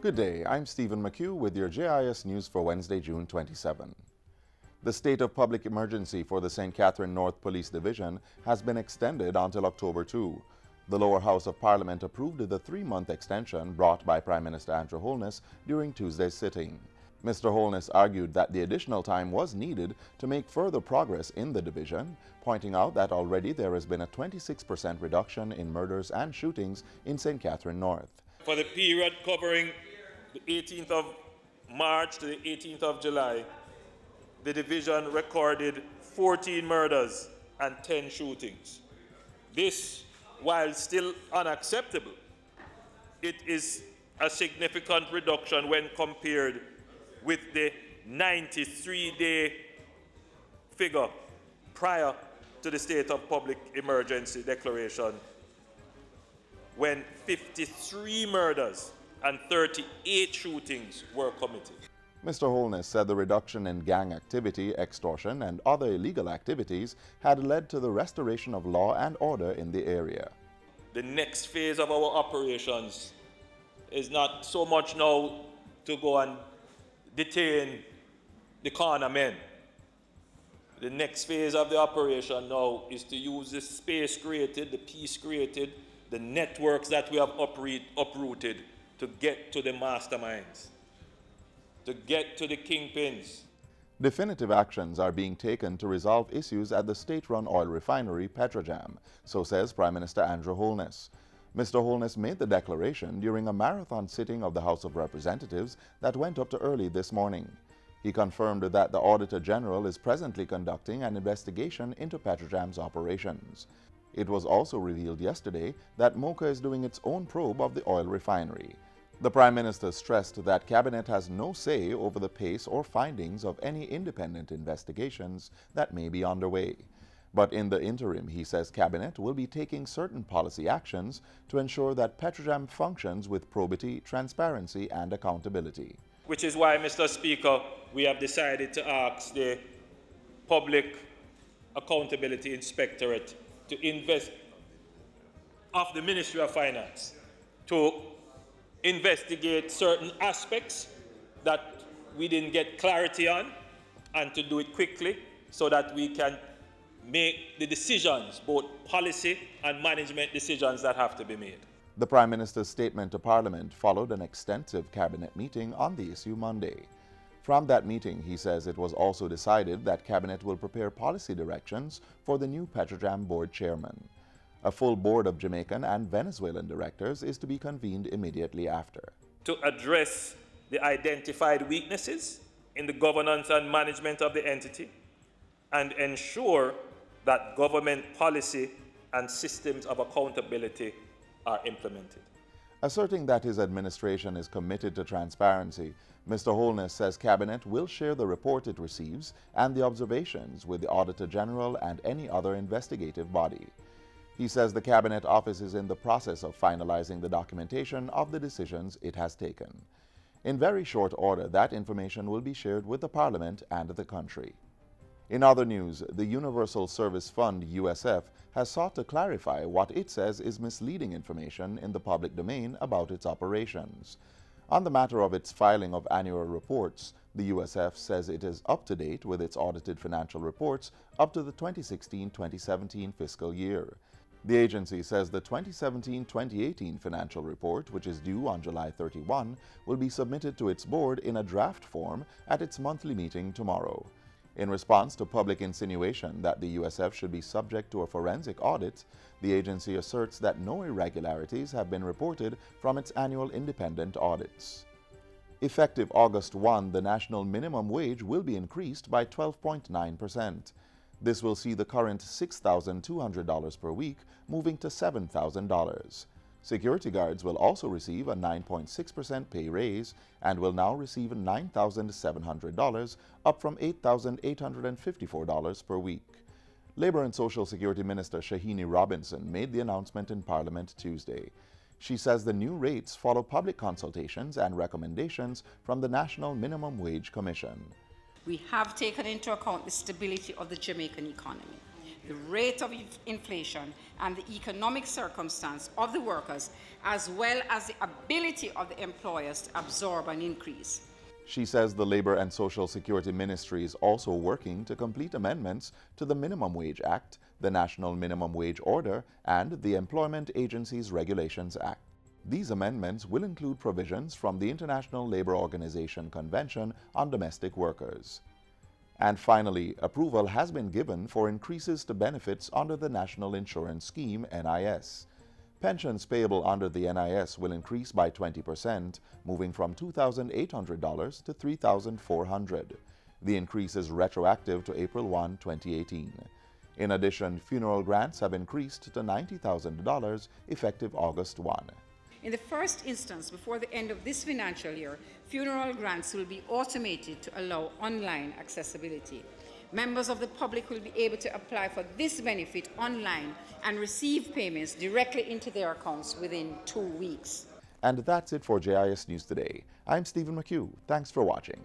Good day, I'm Stephen McHugh with your JIS News for Wednesday, June 27. The state of public emergency for the St. Catherine North Police Division has been extended until October 2. The lower house of Parliament approved the 3-month extension brought by Prime Minister Andrew Holness during Tuesday's sitting. Mr. Holness argued that the additional time was needed to make further progress in the division, pointing out that already there has been a 26% reduction in murders and shootings in St. Catherine North. For the period covering the 18th of March to the 18th of July, the division recorded 14 murders and 10 shootings. This, while still unacceptable, it is a significant reduction when compared with the 93-day figure prior to the state of public emergency declaration, when 53 murders and 38 shootings were committed. Mr. Holness said the reduction in gang activity, extortion, and other illegal activities had led to the restoration of law and order in the area. The next phase of our operations is not so much now to go and detain the corner men. The next phase of the operation now is to use the space created, the peace created, the networks that we have uprooted to get to the masterminds, to get to the kingpins. Definitive actions are being taken to resolve issues at the state-run oil refinery Petrojam, so says Prime Minister Andrew Holness. Mr. Holness made the declaration during a marathon sitting of the House of Representatives that went up to early this morning. He confirmed that the Auditor General is presently conducting an investigation into Petrojam's operations. It was also revealed yesterday that MOCA is doing its own probe of the oil refinery. The Prime Minister stressed that Cabinet has no say over the pace or findings of any independent investigations that may be underway. But in the interim, he says Cabinet will be taking certain policy actions to ensure that Petrojam functions with probity, transparency, and accountability. Which is why, Mr. Speaker, we have decided to ask the Public Accountability Inspectorate to invest of the Ministry of Finance to investigate certain aspects that we didn't get clarity on, and to do it quickly so that we can make the decisions, both policy and management decisions, that have to be made. The Prime Minister's statement to Parliament followed an extensive Cabinet meeting on the issue Monday. From that meeting, he says it was also decided that Cabinet will prepare policy directions for the new Petrojam Board Chairman. A full board of Jamaican and Venezuelan directors is to be convened immediately after. To address the identified weaknesses in the governance and management of the entity and ensure that government policy and systems of accountability are implemented. Asserting that his administration is committed to transparency, Mr. Holness says Cabinet will share the report it receives and the observations with the Auditor General and any other investigative body. He says the Cabinet Office is in the process of finalizing the documentation of the decisions it has taken. In very short order, that information will be shared with the Parliament and the country. In other news, the Universal Service Fund, USF, has sought to clarify what it says is misleading information in the public domain about its operations. On the matter of its filing of annual reports, the USF says it is up to date with its audited financial reports up to the 2016-2017 fiscal year. The agency says the 2017-2018 financial report, which is due on July 31, will be submitted to its board in a draft form at its monthly meeting tomorrow. In response to public insinuation that the USF should be subject to a forensic audit, the agency asserts that no irregularities have been reported from its annual independent audits. Effective August 1, the national minimum wage will be increased by 12.9%. This will see the current $6,200 per week moving to $7,000. Security guards will also receive a 9.6% pay raise and will now receive $9,700, up from $8,854 per week. Labor and Social Security Minister Shahini Robinson made the announcement in Parliament Tuesday. She says the new rates follow public consultations and recommendations from the National Minimum Wage Commission. We have taken into account the stability of the Jamaican economy. the rate of inflation and the economic circumstance of the workers, as well as the ability of the employers to absorb an increase. She says the Labor and Social Security Ministry is also working to complete amendments to the Minimum Wage Act, the National Minimum Wage Order, and the Employment Agencies Regulations Act. These amendments will include provisions from the International Labour Organization Convention on Domestic Workers. And finally, approval has been given for increases to benefits under the National Insurance Scheme, NIS. Pensions payable under the NIS will increase by 20%, moving from $2,800 to $3,400. The increase is retroactive to April 1, 2018. In addition, funeral grants have increased to $90,000 effective August 1. In the first instance, before the end of this financial year, funeral grants will be automated to allow online accessibility. Members of the public will be able to apply for this benefit online and receive payments directly into their accounts within 2 weeks. And that's it for JIS News Today. I'm Stephen McHugh. Thanks for watching.